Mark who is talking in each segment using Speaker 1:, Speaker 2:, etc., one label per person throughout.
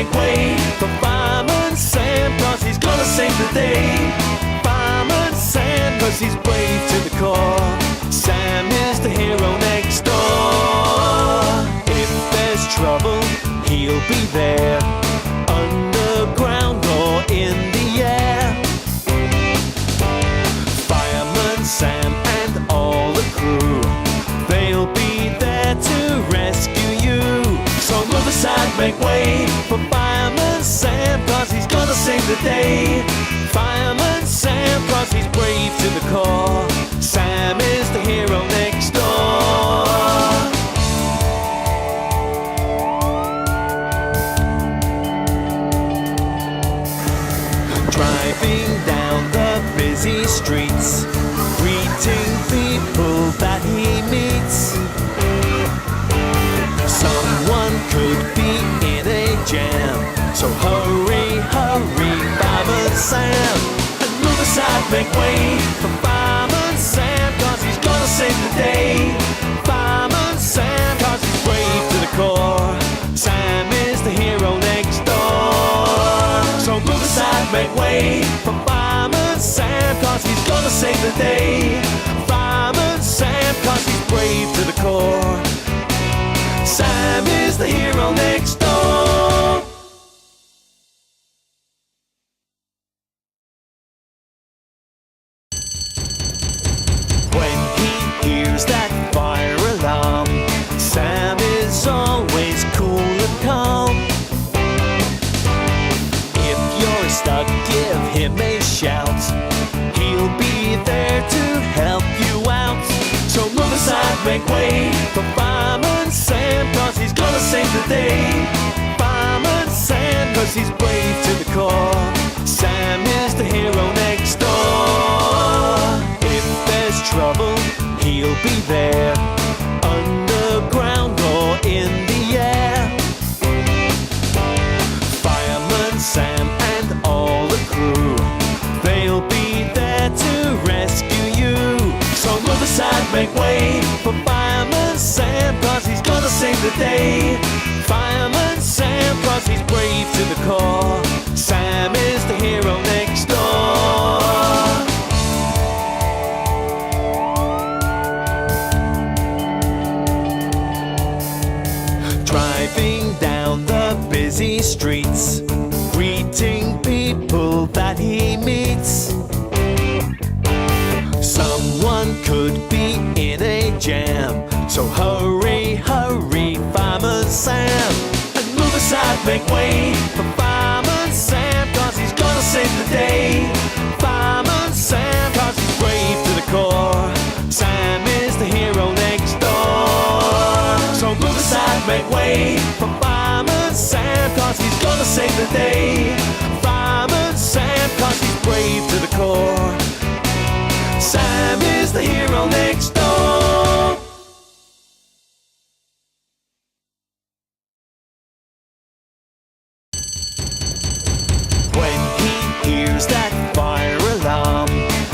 Speaker 1: make way for Fireman Sam, cause he's gonna save the day. Fireman Sam, cause he's brave to the core. Sam is the hero next door. If there's trouble, he'll be there, underground or in the air. Fireman Sam and all the crew, they'll be there to rescue you. So move aside, make way for Fireman Sam, cause he's gonna save the day. Fireman Sam, cause he's brave to the core. Sam is the hero next door. Driving down the busy streets, greeting people that he meets. Someone could be in a jam, so hurry, hurry, Fireman Sam, and move aside, make way for Fireman Sam, cause he's gonna save the day. Fireman Sam, cause he's brave to the core. Sam is the hero next door. So move aside, make way for Fireman Sam, cause he's gonna save the day. Fireman Sam, cause he's brave to the core. Sam is the hero next door. When he hears that fire alarm, Sam is always cool and calm. If you're stuck, give him a shout, he'll be there to help you out. So move aside, make way for Fireman Sam, cause he's gonna save the day. Fireman Sam, cause he's brave to the core. Sam is the hero next door. If there's trouble, he'll be there, underground or in the air. Fireman Sam and all the crew, they'll be there to rescue you. So move aside, make way for Fireman Sam, cause he's gonna save the day. Fireman Sam, cause he's brave to the core. Sam is the hero next door. Driving down the busy streets, greeting people that he meets. Someone could be in a jam, so hurry, hurry, Fireman Sam, and move aside, make way for Fireman Sam, cause he's gonna save the day. Fireman Sam, cause he's brave to the core. Sam is the hero next door. So move aside, make way for Fireman Sam, cause he's gonna save the day. Fireman Sam, cause he's brave to the core. Sam is the hero next door. When he hears that fire alarm,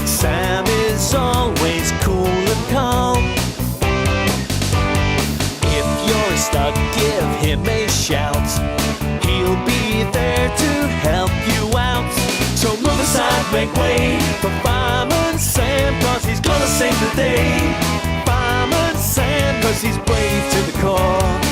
Speaker 1: Sam is always cool and calm. If you're stuck, give him a shout, he'll be there to help you out. So move aside, make way for Fireman Sam, cause he's gonna save the day. Fireman Sam, cause he's brave to the core.